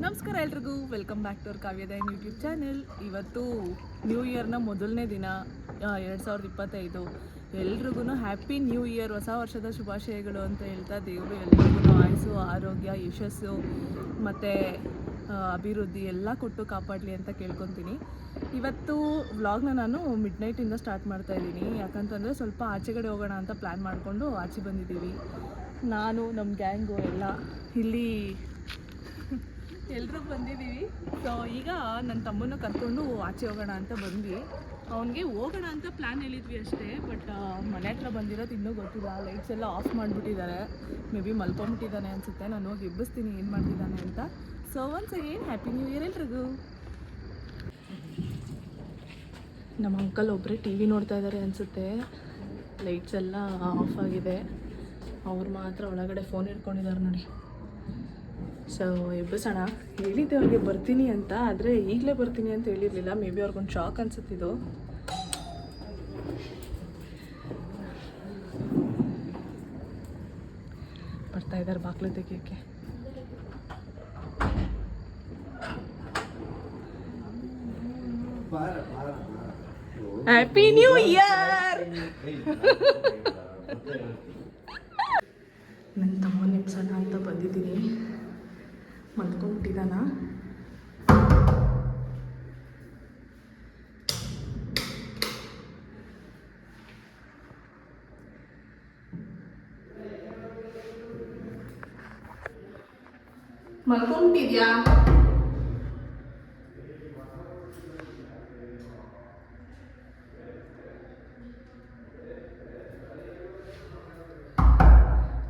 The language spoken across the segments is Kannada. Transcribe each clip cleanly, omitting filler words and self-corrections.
ನಮಸ್ಕಾರ ಎಲ್ರಿಗೂ, ವೆಲ್ಕಮ್ ಬ್ಯಾಕ್ ಟು ಅವರ್ ಕಾವ್ಯದಯನ್ ಯೂಟ್ಯೂಬ್ ಚಾನೆಲ್. ಇವತ್ತು ನ್ಯೂ ಇಯರ್ನ ಮೊದಲನೇ ದಿನ 2025. ಎಲ್ರಿಗೂ ಹ್ಯಾಪಿ ನ್ಯೂ ಇಯರ್, ಹೊಸ ವರ್ಷದ ಶುಭಾಶಯಗಳು ಅಂತ ಹೇಳ್ತಾ ದೇವರು ಎಲ್ರಿಗೂ ಆಯುಸ್ಸು, ಆರೋಗ್ಯ, ಯಶಸ್ಸು ಮತ್ತು ಅಭಿವೃದ್ಧಿ ಎಲ್ಲ ಕೊಟ್ಟು ಕಾಪಾಡಲಿ ಅಂತ ಕೇಳ್ಕೊತೀನಿ. ಇವತ್ತು ವ್ಲಾಗ್ನ ನಾನು ಮಿಡ್ ನೈಟಿಂದ ಸ್ಟಾರ್ಟ್ ಮಾಡ್ತಾಯಿದ್ದೀನಿ. ಯಾಕಂತಂದರೆ ಸ್ವಲ್ಪ ಆಚೆಗಡೆ ಹೋಗೋಣ ಅಂತ ಪ್ಲ್ಯಾನ್ ಮಾಡಿಕೊಂಡು ಆಚೆ ಬಂದಿದ್ದೀವಿ. ನಾನು ನಮ್ಮ ಗ್ಯಾಂಗು ಎಲ್ಲ ಇಲ್ಲಿ ಎಲ್ಲರೂ ಬಂದಿದ್ದೀವಿ. ಸೊ ಈಗ ನನ್ನ ತಮ್ಮನ ಕರ್ಕೊಂಡು ಆಚೆ ಹೋಗೋಣ ಅಂತ ಬಂದ್ವಿ. ಅವನಿಗೆ ಹೋಗೋಣ ಅಂತ ಪ್ಲ್ಯಾನ್ ಹೇಳಿದ್ವಿ ಅಷ್ಟೇ. ಬಟ್ ಮನೆ ಹತ್ರ ಬಂದಿರೋದು ಇನ್ನೂ ಗೊತ್ತಿಲ್ಲ. ಲೈಟ್ಸ್ ಎಲ್ಲ ಆಫ್ ಮಾಡಿಬಿಟ್ಟಿದ್ದಾರೆ. ಮೇ ಬಿ ಮಲ್ಕೊಂಬಿಟ್ಟಿದ್ದಾನೆ ಅನಿಸುತ್ತೆ. ನಾನು ಹೋಗಿ ಎಬ್ಬಿಸ್ತೀನಿ ಏನು ಮಾಡ್ತಿದ್ದಾನೆ ಅಂತ. So once again happy new year ಎಲ್ರಿಗೂ. ನಮ್ಮ ಅಂಕಲ್ ಒಬ್ಬರೇ ಟಿ ವಿ ನೋಡ್ತಾ ಇದ್ದಾರೆ ಅನಿಸುತ್ತೆ. ಲೈಟ್ಸ್ ಎಲ್ಲ ಆಫ್ ಆಗಿದೆ. ಅವ್ರು ಮಾತ್ರ ಒಳಗಡೆ ಫೋನ್ ಇಟ್ಕೊಂಡಿದ್ದಾರೆ ನೋಡಿ. ಸೊ ಎಬ್ಬಿಸೋಣ. ಹೇಳಿದ್ದೆ ಅವ್ರಿಗೆ ಬರ್ತೀನಿ ಅಂತ, ಆದರೆ ಈಗಲೇ ಬರ್ತೀನಿ ಅಂತ ಹೇಳಿರಲಿಲ್ಲ. ಮೇ ಬಿ ಅವ್ರಿಗೊಂದು ಶಾಕ್ ಅನಿಸುತ್ತಿದ್ದು. ಬರ್ತಾ ಇದ್ದಾರೆ ಬಾಗಿಲು ತೆಗಿಯೋಕ್ಕೆ. Happy new year. ನನ್ನ ತಮ್ಮ ನೆಪ್ಸೋಣ ಅಂತ ಬಂದಿದ್ದೀನಿ. ಮಲ್ಕೊಂಡ್ಬಿಟ್ಟಿದ್ದಾನ. ಮಲ್ಕೊಂಡ್ಬಿಟ್ಟಿದ್ಯಾ?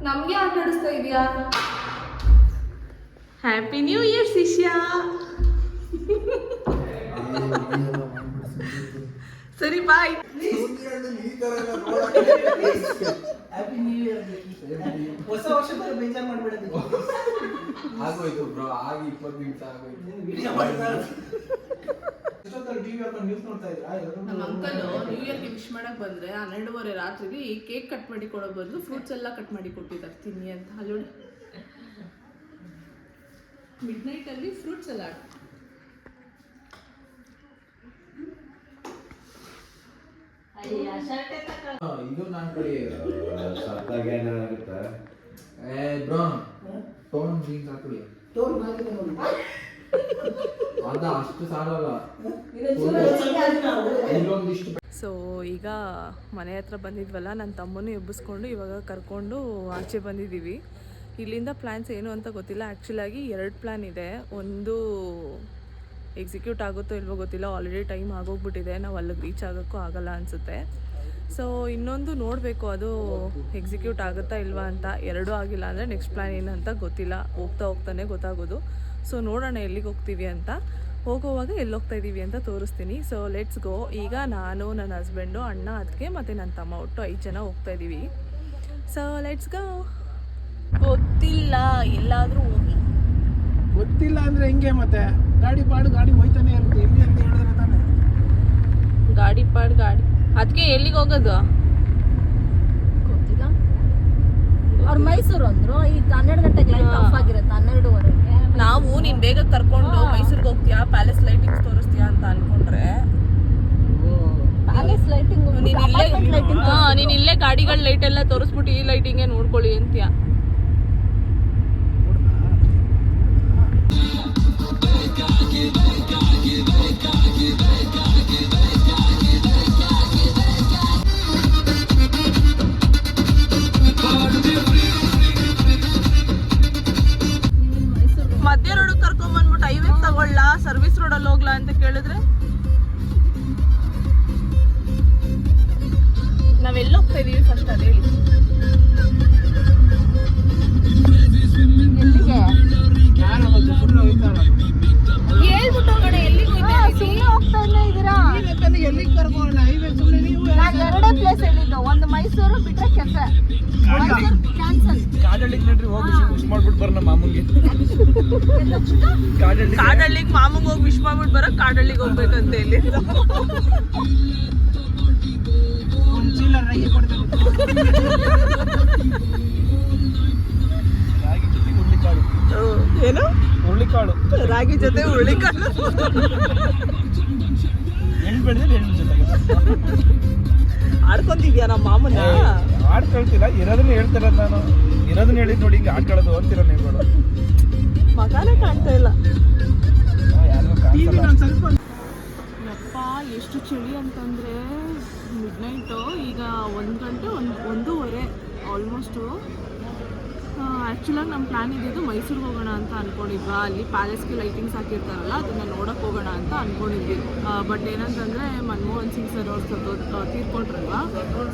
ನಮ್ಗೆ ಆಟ ಆಡಿಸ್ತಾ ಇದೆಯಾ? ಹ್ಯಾಪಿ ನ್ಯೂ ಇಯರ್ ಶಿಷ್ಯ. ಸರಿ ಬಾಯ್. ಹೊಸ ವರ್ಷ ಬೇಜಾರು ಮಾಡಬೇಡಿ. ಆಗೋಯ್ತು ಬ್ರೋ, ಆಗಿ 20 ನಿಮಿಷ ಆಗೋಯ್ತು. ನಮ್ಮ ಅಂಕಲ್ ನ್ಯೂ ಇಯರ್ಗೆ ವಿಶ್ ಮಾಡಕ್ ಬಂದ್ರೆ 12:30 ರಾತ್ರಿಗೆ ಕೇಕ್ ಕಟ್ ಮಾಡಿ ಕೊಡೋ ಬದಲು ಫ್ರೂಟ್ಸ್ ಎಲ್ಲ ಕಟ್ ಮಾಡಿ ಕೊಟ್ಟಿದ್ದಾರೆ ತಿನ್ನಿ ಅಂತ. ಅಲ್ಲಿ ನೋಡಿ, ಮಿಡ್ ನೈಟ್ ಅಲ್ಲಿ ಫ್ರೂಟ್ ಸಲಾಡ್. ಇದು ನನ್ನ ಕಡೆ ಸತ್ತಾಗ ಏನಾಗುತ್ತೆ ಬ್ರೋ, ಟೋನ್ ಜೀನ್ಸ್ ಹಾಕೊಳ್ಳಿ. ಅದ ಅಷ್ಟು ಸಾಲಲ್ಲ. ಸೊ ಈಗ ಮನೆ ಹತ್ರ ಬಂದಿದ್ವಲ್ಲ, ನನ್ನ ತಮ್ಮನೂ ಎಬ್ಬಿಸ್ಕೊಂಡು ಇವಾಗ ಕರ್ಕೊಂಡು ಆಚೆ ಬಂದಿದ್ದೀವಿ. ಇಲ್ಲಿಂದ ಪ್ಲ್ಯಾನ್ಸ್ ಏನು ಅಂತ ಗೊತ್ತಿಲ್ಲ. ಆ್ಯಕ್ಚುಲಾಗಿ 2 ಪ್ಲ್ಯಾನ್ ಇದೆ. ಒಂದು ಎಕ್ಸಿಕ್ಯೂಟ್ ಆಗುತ್ತೋ ಇಲ್ವೋ ಗೊತ್ತಿಲ್ಲ. ಆಲ್ರೆಡಿ ಟೈಮ್ ಆಗೋಗ್ಬಿಟ್ಟಿದೆ. ನಾವು ಅಲ್ಲಿಗೆ ರೀಚ್ ಆಗೋಕ್ಕೂ ಆಗಲ್ಲ ಅನಿಸುತ್ತೆ. ಸೊ ಇನ್ನೊಂದು ನೋಡಬೇಕು, ಅದು ಎಕ್ಸಿಕ್ಯೂಟ್ ಆಗುತ್ತಾ ಇಲ್ವಾ ಅಂತ. 2 ಆಗಿಲ್ಲ ಅಂದರೆ ನೆಕ್ಸ್ಟ್ ಪ್ಲ್ಯಾನ್ ಏನಂತ ಗೊತ್ತಿಲ್ಲ. ಹೋಗ್ತಾನೆ ಗೊತ್ತಾಗೋದು. ಸೊ ನೋಡೋಣ ಎಲ್ಲಿಗೆ ಹೋಗ್ತೀವಿ ಅಂತ. ಹೋಗುವಾಗ ಎಲ್ಲಿ ಹೋಗ್ತಾ ಇದ್ದೀವಿ ಅಂತ ತೋರಿಸ್ತೀನಿ. So let's go. ಈಗ ನಾನು, ನನ್ನ ಹಸ್ಬೆಂಡು, ಅಣ್ಣ, ಅದಕ್ಕೆ ಮತ್ತು ನನ್ನ ತಮ್ಮ, ಒಟ್ಟು 5 ಜನ ಹೋಗ್ತಾ ಇದ್ದೀವಿ. So let's go. ಗೊತ್ತಿಲ್ಲ, ಎಲ್ಲಾದರೂ ಹೋಗಿ. ಗೊತ್ತಿಲ್ಲ ಅಂದ್ರೆ ಹೆಂಗೆ ಮತ್ತೆ? ಗಾಡಿ ಪಾಡು ಗಾಡಿ ಹೋಯ್ತಾನೆ ಇರುತ್ತೆ. ಎಲ್ಲಿ ಅಂತ ಹೇಳಿದ್ರೆ ತಾನೆ ಗಾಡಿ ಪಾಡ್ ಗಾಡಿ. ಅದಕ್ಕೆ ಎಲ್ಲಿಗೆ ಹೋಗೋದು ಗೊತ್ತಿಲ್ಲ. ಅವ್ರು ಮೈಸೂರು ಅಂದ್ರು. ಈಗ 12 ಗಂಟೆಗೆ ಲೈಟ್ ಆಫ್ ಆಗಿರುತ್ತೆ. 12:30ಗೆ ನಾವು ನೀನು ಬೇಗ ಕರ್ಕೊಂಡು ಮೈಸೂರಿಗೆ ಹೋಗ್ತೀಯಾ, ಪ್ಯಾಲೇಸ್ ಲೈಟಿಂಗ್ಸ್ ತೋರಿಸ್ತೀಯಾ ಅಂತ ಅನ್ಕೊಂಡ್ರೆ ಪ್ಯಾಲೇಸ್ ಲೈಟಿಂಗ್, ನೀನು ಇಲ್ಲೇ ಗಾಡಿಗಳ ಲೈಟ್ ಎಲ್ಲ ತೋರಿಸ್ಬಿಟ್ಟು ಈ ಲೈಟಿಂಗೇ ನೋಡ್ಕೊಳ್ಳಿ ಅಂತೀಯ. ಮಧ್ಯ ರೋಡ್ ಕರ್ಕೊಂಡ್ಬಂದ್ಬಿಟ್ಟು ಹೈವೇ ತಗೊಳ್ಳ, ಸರ್ವಿಸ್ ರೋಡಲ್ಲಿ ಹೋಗ್ಲಾ ಅಂತ ಕೇಳಿದ್ರೆ ನಾವೆಲ್ಲ ಹೋಗ್ತಾ ಇದೀವಿ ಫಸ್ಟ್ ಅದು ಹೇಳಿ. ಎಲ್ಲಿಗೆ ಹೇಳ್ಬಿಟ್ಟು ಹೋಗೋಣ. ಎಲ್ಲಿಗೆ ಸುಮ್ಮನೆ ಹೋಗ್ತಾ ಇದ್ದೀರಾ? ಎಲ್ಲಿಗೆ ಕರ್ಕೊಂಡು ಹೈವೇ ಸುಮ್ಮನೆ ನೀವು. ನಾನು 2 ಪ್ಲೇಸ್ ಹೇಳಿದ್ದು. ಒಂದು ಮೈಸೂರು ಬಿಟ್ರೆ ಕೆಫೆ. ಮೈಸೂರು ಕ್ಯಾನ್ಸಲ್. ಕಾಡಳ್ಳಿಗೆ ನಡ್ರಿ, ಹೋಗಿ ವಿಶ್ ಮಾಡ್ಬಿಟ್ಟು ಬರೋಣ ಮಾಮೂಂಗೆ. ಕಾಡಳ್ಳಿಗೆ ಮಾಮಂಗೆ ಹೋಗಿ ವಿಶ್ ಮಾಡ್ಬಿಟ್ಟು ಬರೋ. ಕಾಡಳ್ಳಿಗೆ ಹೋಗ್ಬೇಕಂತ ಹೇಳಿ ಒಂದು ಚೀಲ ರಾಗಿ ಕೊಡ್ತೇನೆ. ಏನು ಹುರುಳಿಕಾಳು ಹುಳಿ ಕಾಳು ಹೆಣ್ಣು ಬೆಳೆದ್ರೆ ಹೆಣ್ಣು ಜೊತೆಗೆ ಆಡ್ಕೊಂತಿದ್ಯಾ ನಮ್ಮ ಮಾಮನ ಆಡ್ಕೊಳ್ತಿಲ್ಲ, ಇರೋದನ್ನ ಹೇಳ್ತಿರೋದು ನಾನು. ಇರೋದನ್ನ ಹೇಳಿದ್ ನೋಡಿ ಹಿಂಗೆ ಆಡ್ಕೊಳ್ಳೋದು ಅಂತೀರ ನೀವುಗಳು. ಮಗಾನೇ ಕಾಣ್ತಾ ಇಲ್ಲ. ಯಾರಿಗೂ ಕಾಣಿಸಲ್ಲ. ಯಪ್ಪ ಎಷ್ಟು ಚಳಿ ಅಂತಂದರೆ ಮಿಡ್ನೈಟು ಈಗ 1 ಗಂಟೆ 1:30 ಆಲ್ಮೋಸ್ಟು. ಆ್ಯಕ್ಚುಲಾಗಿ ನಮ್ಮ ಪ್ಲ್ಯಾನ್ ಇದ್ದಿದ್ದು ಮೈಸೂರಿಗೆ ಹೋಗೋಣ ಅಂತ ಅಂದ್ಕೊಂಡಿದ್ವಾ. ಅಲ್ಲಿ ಪ್ಯಾಲೇಸ್ಗೆ ಲೈಟಿಂಗ್ಸ್ ಹಾಕಿರ್ತಾರಲ್ಲ ಅದನ್ನು ನೋಡೋಕೆ ಹೋಗೋಣ ಅಂತ ಅಂದ್ಕೊಂಡಿದ್ವಿ. ಬಟ್ ಏನಂತಂದರೆ ಮನಮೋಹನ್ ಸಿಂಗ್ ಸರ್ ಅವ್ರು ತೀರ್ಕೊಂಡ್ರಲ್ವ,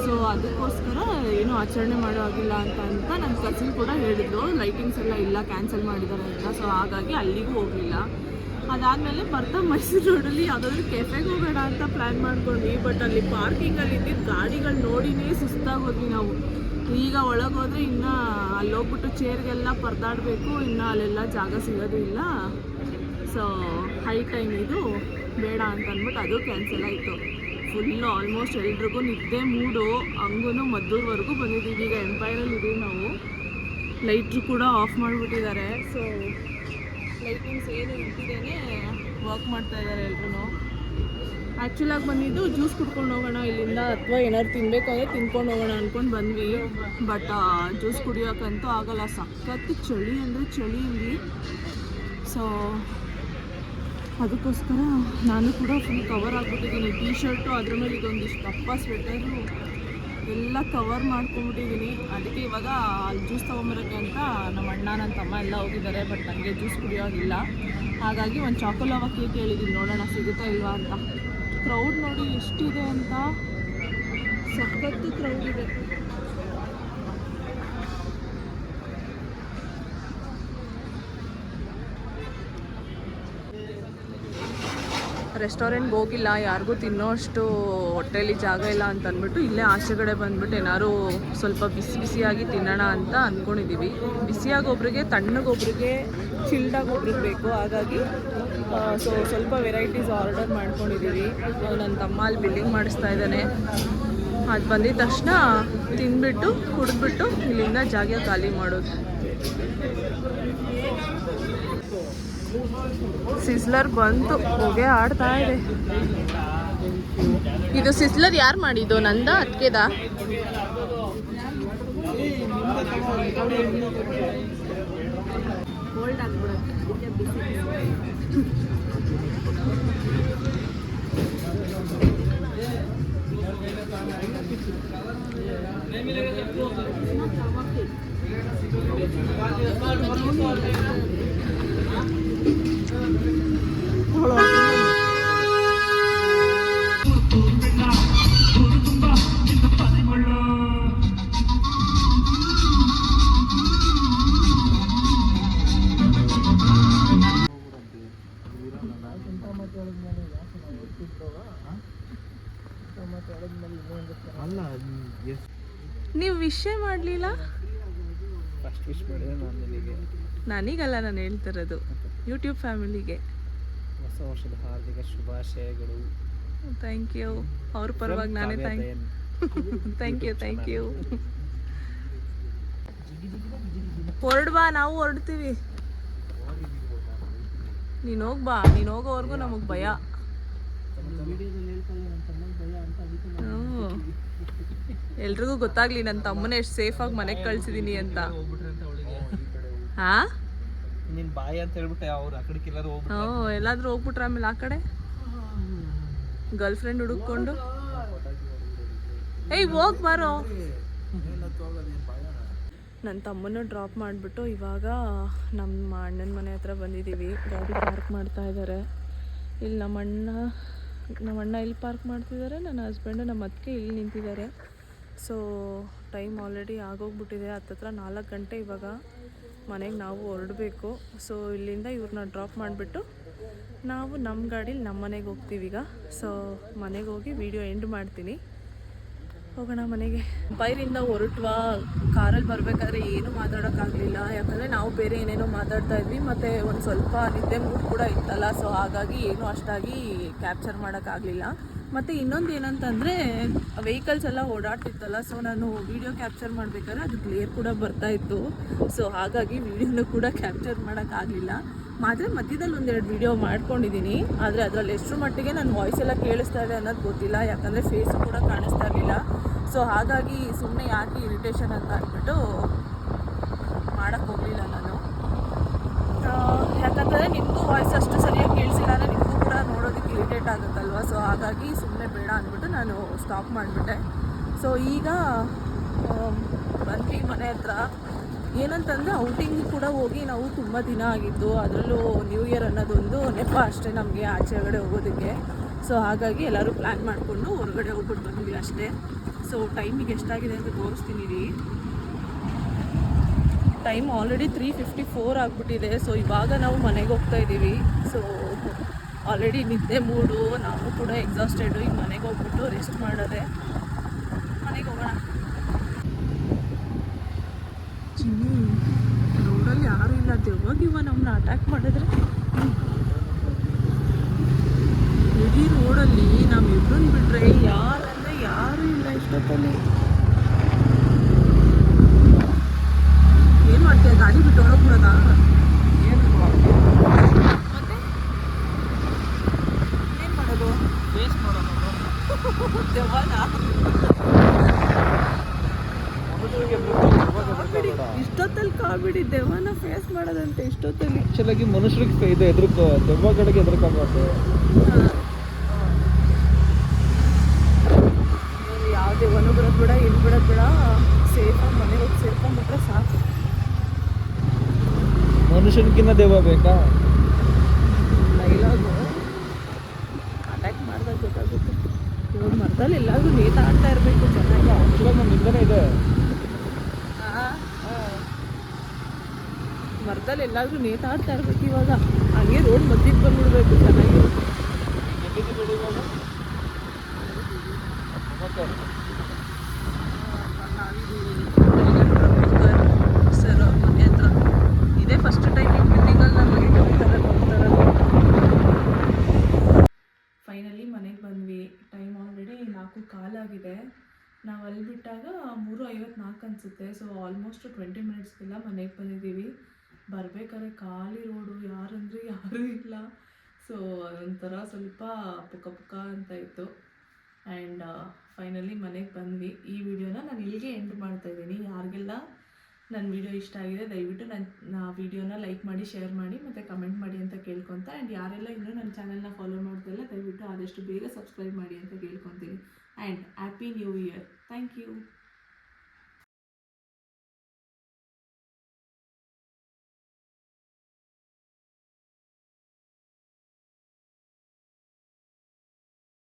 ಸೊ ಅದಕ್ಕೋಸ್ಕರ ಏನೂ ಆಚರಣೆ ಮಾಡೋ ಆಗಿಲ್ಲ ಅಂತ ನನ್ನ ಕಸಿನ್ ಕೂಡ ಹೇಳಿದ್ರು ಲೈಟಿಂಗ್ಸ್ ಎಲ್ಲ ಇಲ್ಲ, ಕ್ಯಾನ್ಸಲ್ ಮಾಡಿದ್ದಾರೆ ಅಂತ. ಸೊ ಹಾಗಾಗಿ ಅಲ್ಲಿಗೂ ಹೋಗಲಿಲ್ಲ. ಅದಾದಮೇಲೆ ಬರ್ತಾ ಮೈಸೂರು ರೋಡಲ್ಲಿ ಯಾವುದಾದ್ರೂ ಕೆಫೆಗೆ ಹೋಗೋಣ ಅಂತ ಪ್ಲ್ಯಾನ್ ಮಾಡ್ಕೊಂಡ್ವಿ. ಬಟ್ ಅಲ್ಲಿ ಪಾರ್ಕಿಂಗಲ್ಲಿ ಇದ್ದಿದ್ದು ಗಾಡಿಗಳು ನೋಡಿನೇ ಸುಸ್ತಾಗೋದ್ವಿ ನಾವು. ಈಗ ಒಳಗೆ ಹೋದರೆ ಇನ್ನು ಅಲ್ಲಿ ಹೋಗ್ಬಿಟ್ಟು ಚೇರ್ಗೆಲ್ಲ ಪರದಾಡಬೇಕು, ಇನ್ನು ಅಲ್ಲೆಲ್ಲ ಜಾಗ ಸಿಗೋದು ಇಲ್ಲ. ಸೊ ಹೈ ಟೈಮ್ ಇದು ಬೇಡ ಅಂತ ಅಂದ್ಬಿಟ್ಟು ಅದು ಕ್ಯಾನ್ಸಲ್ ಆಯಿತು. ಫುಲ್ಲು ಆಲ್ಮೋಸ್ಟ್ ಎಲ್ರಿಗೂ ನಿದ್ದೆ ಮೂಡು. ಹಂಗೂ ಮದ್ದೂರ್ವರೆಗೂ ಬಂದಿದ್ದೀವಿ. ಈಗ ಎಂಪೈರಲ್ಲಿ ಇದ್ದೀವಿ ನಾವು. ಲೈಟ್ರು ಕೂಡ ಆಫ್ ಮಾಡಿಬಿಟ್ಟಿದ್ದಾರೆ. ಸೊ ಲೈಟಿಂಗ್ಸ್ ಏನು ಇಟ್ಟಿದ್ದೇನೆ ವರ್ಕ್ ಮಾಡ್ತಾ ಇದ್ದಾರೆ ಎಲ್ರೂ. ಆ್ಯಕ್ಚುಲಾಗಿ ಬಂದಿದ್ದು ಜ್ಯೂಸ್ ಕುಡ್ಕೊಂಡು ಹೋಗೋಣ ಇಲ್ಲಿಂದ, ಅಥವಾ ಏನಾದ್ರು ತಿನ್ನಬೇಕಾದ್ರೆ ತಿನ್ಕೊಂಡು ಹೋಗೋಣ ಅಂದ್ಕೊಂಡು ಬಂದ್ವಿ. ಬಟ್ ಜ್ಯೂಸ್ ಕುಡಿಯೋಕ್ಕಂತೂ ಆಗಲ್ಲ, ಸಖತ್ತು ಚಳಿ ಅಂದರೆ ಚಳಿ ಇಲ್ಲಿ. ಸೊ ಅದಕ್ಕೋಸ್ಕರ ನಾನು ಕೂಡ ಫುಲ್ ಕವರ್ ಆಗಿಬಿಟ್ಟಿದ್ದೀನಿ. ಟೀ ಶರ್ಟು ಅದ್ರ ಮೇಲೆ ಇದೊಂದಿಷ್ಟು ದಪ್ಪ ಸ್ವೆಟರು ಎಲ್ಲ ಕವರ್ ಮಾಡ್ಕೊಂಬಿಟ್ಟಿದ್ದೀನಿ. ಅದಕ್ಕೆ ಇವಾಗ ಅಲ್ಲಿ ಜ್ಯೂಸ್ ತೊಗೊಂಬರೋಕ್ಕೆ ಅಂತ ನಮ್ಮ ಅಣ್ಣ ನನ್ನ ತಮ್ಮ ಎಲ್ಲ ಹೋಗಿದ್ದಾರೆ. ಬಟ್ ನನಗೆ ಜ್ಯೂಸ್ ಕುಡಿಯೋದಿಲ್ಲ. ಹಾಗಾಗಿ ಒಂದು ಚಾಕೊಲಾವ ಕೇಕ್ ಹೇಳಿದ್ದೀನಿ, ನೋಡೋಣ ಸಿಗುತ್ತಾ ಇಲ್ವಾ ಅಂತ. ಕ್ರೌಡ್ ನೋಡಿ ಎಷ್ಟಿದೆ ಅಂತ, ಸಖತ್ತು ಕ್ರೌಡ್ ಇದೆ. ರೆಸ್ಟೋರೆಂಟ್ಗೆ ಹೋಗಿಲ್ಲ, ಯಾರಿಗೂ ತಿನ್ನೋಷ್ಟು ಹೊಟ್ಟೆಲಿ ಜಾಗ ಇಲ್ಲ ಅಂತ ಅಂದ್ಬಿಟ್ಟು ಇಲ್ಲೇ ಆಚೆಗಡೆ ಬಂದ್ಬಿಟ್ಟು ಏನಾದ್ರು ಸ್ವಲ್ಪ ಬಿಸಿ ಬಿಸಿಯಾಗಿ ತಿನ್ನೋಣ ಅಂತ ಅಂದ್ಕೊಂಡಿದ್ದೀವಿ. ಬಿಸಿಯಾಗಿ ಒಬ್ರಿಗೆ, ತಣ್ಣಗೊಬ್ರಿಗೆ, ಚಿಲ್ಡಾಗಿ ಒಬ್ರಿಗೆ ಬೇಕು. ಹಾಗಾಗಿ ಸೊ ಸ್ವಲ್ಪ ವೆರೈಟೀಸ್ ಆರ್ಡರ್ ಮಾಡ್ಕೊಂಡಿದ್ದೀವಿ. ನನ್ನ ತಮ್ಮ ಅಲ್ಲಿ ಬಿಲ್ಲಿಂಗ್ ಮಾಡಿಸ್ತಾ ಇದ್ದಾನೆ. ಅದು ಬಂದಿದ ತಕ್ಷಣ ತಿಂದ್ಬಿಟ್ಟು ಕುಡಿದ್ಬಿಟ್ಟು ಇಲ್ಲಿಂದ ಜಾಗ ಖಾಲಿ ಮಾಡೋದು. ಸಿಸ್ಲರ್ ಬಂತು, ಹೊಗೆ ಆಡ್ತಾ ಇದೆ. ಇದು ಸಿಸ್ಲರ್ ಯಾರು ಮಾಡಿದ್ದು? ನಂದ ಅದಕ್ಕೆದ? ಕೋಲ್ಡ್ ಆಗ್ಬಿಡುತ್ತೆ. ನೀವು ವಿಷಯ ಮಾಡಲಿಲ್ಲ? ಫಸ್ಟ್ ವಿಶ್ ಮಾಡಿದೆ ನಾನು ನಿನಗೆ. ನನಗಲ್ಲ, ನಾನು ಹೇಳ್ತಿರೋದು ಯೂಟ್ಯೂಬ್ ಫ್ಯಾಮಿಲಿಗೆ. ಹೊಸ ವರ್ಷದ ಹಾರ್ದಿಕ ಶುಭಾಶಯಗಳು. Thank you. ಅವ್ರ ಪರವಾಗಿ ನಾನೇ ಥ್ಯಾಂಕ್ ಯು. ಹೊರಡ್ಬಾ, ನಾವು ಹೊರಡ್ತೀವಿ. ನೀನು ಹೋಗ್ಬಾ, ನೀನು ಹೋಗೋವರೆಗೂ ನಮಗೆ ಭಯ. ಎಲ್ರಿಗೂ ಗೊತ್ತಾಗ್ಲಿ ನನ್ನ ತಮ್ಮನ ಎಷ್ಟು ಸೇಫಾಗಿ ಮನೆಗೆ ಕಳ್ಸಿದೀನಿ ಅಂತ. ಹಾ, ನಿನ್ ಬಾಯಿ ಅಂತ ಹೇಳ್ಬಿಟ್ಟೆ ಅವ್ರು ಆ ಕಡೆಗೆ ಎಲ್ಲಾದ್ರೂ ಹೋಗ್ಬಿಟ್ರೆ. ಎಲ್ಲಾದ್ರೂ ಹೋಗ್ಬಿಟ್ರೆ ಆಮೇಲೆ ಆ ಕಡೆ ಗರ್ಲ್ ಫ್ರೆಂಡ್ ಹುಡುಕೊಂಡು ಏಯ್ ಹೋಗಿ ಬಾರೋ. ನನ್ನ ತಮ್ಮನ್ನು ಡ್ರಾಪ್ ಮಾಡಿಬಿಟ್ಟು ಇವಾಗ ನಮ್ಮ ಅಣ್ಣನ ಮನೆ ಹತ್ರ ಬಂದಿದ್ದೀವಿ. ಗಾಡಿ ಪಾರ್ಕ್ ಮಾಡ್ತಾ ಇದ್ದಾರೆ. ಇಲ್ಲಿ ನಮ್ಮ ಅಣ್ಣ ಇಲ್ಲಿ ಪಾರ್ಕ್ ಮಾಡ್ತಿದ್ದಾರೆ, ನನ್ನ ಹಸ್ಬೆಂಡು ನಮ್ಮ ಅತ್ತಿಗೆ ಇಲ್ಲಿ ನಿಂತಿದ್ದಾರೆ. ಸೊ ಟೈಮ್ ಆಲ್ರೆಡಿ ಆಗೋಗ್ಬಿಟ್ಟಿದೆ, ಹತ್ತತ್ರ 4 ಗಂಟೆ. ಇವಾಗ ಮನೆಗೆ ನಾವು ಹೊರಡಬೇಕು. ಸೊ ಇಲ್ಲಿಂದ ಇವ್ರನ್ನ ಡ್ರಾಪ್ ಮಾಡಿಬಿಟ್ಟು ನಾವು ನಮ್ಮ ಗಾಡೀಲಿ ನಮ್ಮ ಮನೆಗೆ ಹೋಗ್ತೀವಿ ಈಗ. ಸೊ ಮನೆಗೆ ಹೋಗಿ ವಿಡಿಯೋ ಎಂಡ್ ಮಾಡ್ತೀನಿ. ಹೋಗೋಣ ಮನೆಗೆ. ಬೈರಿಂದ ಹೊರಟ್ವಾ. ಕಾರಲ್ಲಿ ಬರಬೇಕಾದ್ರೆ ಏನೂ ಮಾತಾಡೋಕ್ಕಾಗಲಿಲ್ಲ, ಯಾಕಂದರೆ ನಾವು ಬೇರೆ ಏನೇನೋ ಮಾತಾಡ್ತಾ ಇದ್ವಿ. ಮತ್ತು ಒಂದು ಸ್ವಲ್ಪ ನಿದ್ದೆ ಮೂಡ್ ಕೂಡ ಇತ್ತಲ್ಲ. ಸೊ ಹಾಗಾಗಿ ಏನೂ ಅಷ್ಟಾಗಿ ಕ್ಯಾಪ್ಚರ್ ಮಾಡೋಕ್ಕಾಗಲಿಲ್ಲ. ಮತ್ತು ಇನ್ನೊಂದು ಏನಂತಂದರೆ ವೆಹಿಕಲ್ಸ್ ಎಲ್ಲ ಓಡಾಡ್ತಿತ್ತಲ್ಲ. ಸೊ ನಾನು ವೀಡಿಯೋ ಕ್ಯಾಪ್ಚರ್ ಮಾಡಬೇಕಾದ್ರೆ ಅದು ಕ್ಲಿಯರ್ ಕೂಡ ಬರ್ತಾಯಿತ್ತು. ಸೊ ಹಾಗಾಗಿ ವೀಡಿಯೋನೂ ಕೂಡ ಕ್ಯಾಪ್ಚರ್ ಮಾಡೋಕ್ಕಾಗಲಿಲ್ಲ. ಆದರೆ ಮಧ್ಯದಲ್ಲಿ ಒಂದೆರಡು ವೀಡಿಯೋ ಮಾಡ್ಕೊಂಡಿದ್ದೀನಿ. ಆದರೆ ಅದರಲ್ಲಿ ಎಷ್ಟರ ಮಟ್ಟಿಗೆ ನನ್ನ ವಾಯ್ಸ್ ಎಲ್ಲ ಕೇಳಿಸ್ತಾ ಇದೆ ಅನ್ನೋದು ಗೊತ್ತಿಲ್ಲ, ಯಾಕಂದರೆ ಫೇಸು ಕೂಡ ಕಾಣಿಸ್ತಾ ಇರಲಿಲ್ಲ. ಸೊ ಹಾಗಾಗಿ ಸುಮ್ಮನೆ ಯಾಕೆ ಇರಿಟೇಷನ್ ಅಂತ ಅಂದ್ಬಿಟ್ಟು ಮಾಡೋಕ್ಕೆ ಹೋಗಲಿಲ್ಲ ನಾನು. ಯಾಕಂದರೆ ನಿಮಗೂ ವಾಯ್ಸ್ ಅಷ್ಟು ಸರಿಯಾಗಿ ಕೇಳಿಸಿಲ್ಲ ಅಂದರೆ ನಿಮಗೂ ಕೂಡ ನೋಡೋದಕ್ಕೆ ಇರಿಟೇಟ್ ಆಗುತ್ತಲ್ವ. ಸೊ ಹಾಗಾಗಿ ಸುಮ್ಮನೆ ಬೇಡ ಅಂದ್ಬಿಟ್ಟು ನಾನು ಸ್ಟಾಪ್ ಮಾಡಿಬಿಟ್ಟೆ. ಸೊ ಈಗ ಬಂದ್ವಿ ಮನೆ ಹತ್ರ. ಏನಂತಂದರೆ ಔಟಿಂಗ್ ಕೂಡ ಹೋಗಿ ನಾವು ತುಂಬ ದಿನ ಆಗಿತ್ತು. ಅದರಲ್ಲೂ ನ್ಯೂ ಇಯರ್ ಅನ್ನೋದೊಂದು ನೆಪ ಅಷ್ಟೇ ನಮಗೆ ಆಚೆಗಡೆ ಹೋಗೋದಕ್ಕೆ. ಸೊ ಹಾಗಾಗಿ ಎಲ್ಲರೂ ಪ್ಲ್ಯಾನ್ ಮಾಡಿಕೊಂಡು ಹೊರಗಡೆ ಹೋಗ್ಬಿಟ್ಟು ಬಂದ್ವಿ ಅಷ್ಟೇ. ಸೊ ಟೈಮಿಗೆ ಎಷ್ಟಾಗಿದೆ ಅಂತ ತೋರಿಸ್ತೀನಿ ರೀ. ಟೈಮ್ ಆಲ್ರೆಡಿ 3:54 ಆಗಿಬಿಟ್ಟಿದೆ. ಸೊ ಇವಾಗ ನಾವು ಮನೆಗೆ ಹೋಗ್ತಾ ಇದ್ದೀವಿ. ಸೊ ಆಲ್ರೆಡಿ ನಿದ್ದೆ ಮೂಡು, ನಾವು ಕೂಡ ಎಕ್ಸಾಸ್ಟೆಡು. ಈಗ ಮನೆಗೆ ಹೋಗ್ಬಿಟ್ಟು ರೆಸ್ಟ್ ಮಾಡೋದೆ. ಮನೆಗೆ ಹೋಗೋಣ. ರೋಡಲ್ಲಿ ಯಾರೂ ಇಲ್ಲ, ದೆವ್ವಾಗಿವ ನಮ್ಮನ್ನ ಅಟ್ಯಾಕ್ ಮಾಡಿದ್ರೆ. ಇಡೀ ರೋಡಲ್ಲಿ ನಾವಿಬ್ಬರನ್ನ ಬಿಟ್ಟರೆ ಯಾರಂದರೆ ಯಾರೂ ಇಲ್ಲ ಇಷ್ಟೊತ್ತಲ್ಲಿ. ಏನು ಮಾಡ್ತೀಯ, ಗಾಡಿ ಬಿಟ್ಟು ಹೊರಗ್ಬಿಡೋದಾ? ಮತ್ತೆ ಏನು ಮಾಡೋದು? ವೇಸ್ಟ್ ಮಾಡೋದು ದೆವ್ವನ. ಇಷ್ಟೊತ್ತಲ್ಲಿ ಕಾಮಿಡಿ, ದೆವ್ವನ ಫೇಸ್ ಮಾಡೋದಂತೆ ಇಷ್ಟೊತ್ತಲ್ಲಿ. ಆಕ್ಚುಲಾಗಿ ಮನುಷ್ಯರಿಗೆ ಇದು ಎದುರ್ಕೋ, ದೆವ್ವಗಳಿಗೆ ಎದುರ್ಕೋಬಾರ್ದು. ಯಾವ ದೆವ್ವನೂ ಬಿಡೋದು ಬೇಡ, ಏನು ಬಿಡೋದು ಬೇಡ. ಸೇಫಾಗಿ ಮನೆಗೆ ಹೋಗಿ ಸೇರ್ಕೊಂಡ್ಬಿಟ್ರೆ ಸಾಕು. ಮನುಷ್ಯನಿಗಿನ್ನ ದೆವ್ವ ಬೇಕಾ? ಡೈಲಾಗು ಅಟ್ಯಾಕ್ ಮಾಡಿದಾಗ ಗೊತ್ತಾಗುತ್ತೆ. ಇವಾಗ ಮರದಲ್ಲಿ ಎಲ್ಲಾದ್ರೂ ನೇತಾಡ್ತಾ ಇರಬೇಕು ಚೆನ್ನಾಗಿ. ಆಕ್ಚುಲಾಗಿ ನಮ್ಮ ಹಿಂದೆನೇ ಇದೆ. ಮರದಲ್ಲಿ ಎಲ್ಲಾದ್ರೂ ನೇತಾಡ್ತಾ ಇರ್ಬೇಕು ಇವಾಗ. ಹಂಗೆ ರೋಡ್ ಮಧ್ಯಕ್ಕೆ ಬಂದ್ಬಿಡ್ಬೇಕು ಚೆನ್ನಾಗಿರುತ್ತೆ. ಸರ್ ಅವ್ರ ಮನೆ ಹತ್ರ ಇದೇ ಫಸ್ಟ್ ಟೈಮ್ ಈ ಬಿಲ್ಡಿಂಗಲ್ಲಿ ನಾನು ಲೈಟ್ ಹೋಗ್ತಾರೆ. ಫೈನಲಿ ಮನೆಗೆ ಬಂದ್ವಿ. ಟೈಮ್ ಆಲ್ರೆಡಿ 4:15 ನಾವು ಅಲ್ಲಿ ಬಿಟ್ಟಾಗ 3:54 ಅನಿಸುತ್ತೆ. ಸೊ ಆಲ್ಮೋಸ್ಟ್ 20 ಮಿನಿಟ್ಸ್ಗೆಲ್ಲ ಮನೆಗೆ ಬಂದಿದ್ದೀವಿ. ಬರಬೇಕಾದ್ರೆ ಖಾಲಿ ರೋಡು, ಯಾರಂದರೆ ಯಾರೂ ಇಲ್ಲ. ಸೊ ಅದೊಂಥರ ಸ್ವಲ್ಪ ಪುಕ್ಕ ಅಂತ ಇತ್ತು. ಆ್ಯಂಡ್ ಫೈನಲಿ ಮನೆಗೆ ಬಂದ್ವಿ. ಈ ವಿಡಿಯೋನ ನಾನು ಇಲ್ಲಿಗೆ ಎಂಡ್ ಮಾಡ್ತಾಯಿದ್ದೀನಿ. ಯಾರಿಗೆಲ್ಲ ನನ್ನ ವಿಡಿಯೋ ಇಷ್ಟ ಆಗಿದೆ ದಯವಿಟ್ಟು ನನ್ನ ವಿಡಿಯೋನ ಲೈಕ್ ಮಾಡಿ, ಶೇರ್ ಮಾಡಿ ಮತ್ತು ಕಮೆಂಟ್ ಮಾಡಿ ಅಂತ ಕೇಳ್ಕೊತಾ. ಆ್ಯಂಡ್ ಯಾರೆಲ್ಲ ಇನ್ನೂ ನನ್ನ ಚಾನಲ್ನ ಫಾಲೋ ಮಾಡ್ತಿಲ್ಲ ದಯವಿಟ್ಟು ಆದಷ್ಟು ಬೇಗ ಸಬ್ಸ್ಕ್ರೈಬ್ ಮಾಡಿ ಅಂತ ಕೇಳ್ಕೊತೀನಿ. And happy new year. Thank you.